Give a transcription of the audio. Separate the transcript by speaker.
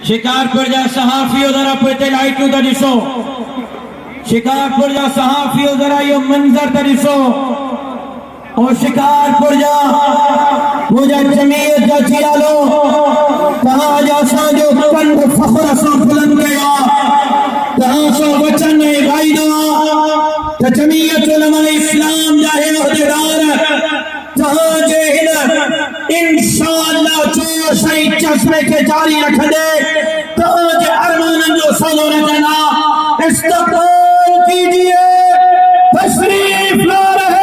Speaker 1: शिकारपुर जा सहाफियों जरा पोइते लाइटूं था ॾिसो। शिकारपुर जा सहाफियों जरा यो मंजर था ॾिसो। और शिकारपुर जा मुझा जमीयत जा चियालो तहां जा असांजो कंद फख्र सां बुलंद कया तहां सां वचन गाईंदा त जमीयत उलमा इस्लाम जा हे उहदेदार तहां जे हिन इंशाअल्लाह जोश ऐं जज़्बे खे जारी रखंदे तहां जे अरमाननि जो सौदो रखंदा। इस्तक़बाल कीजिए, तशरीफ ला रहे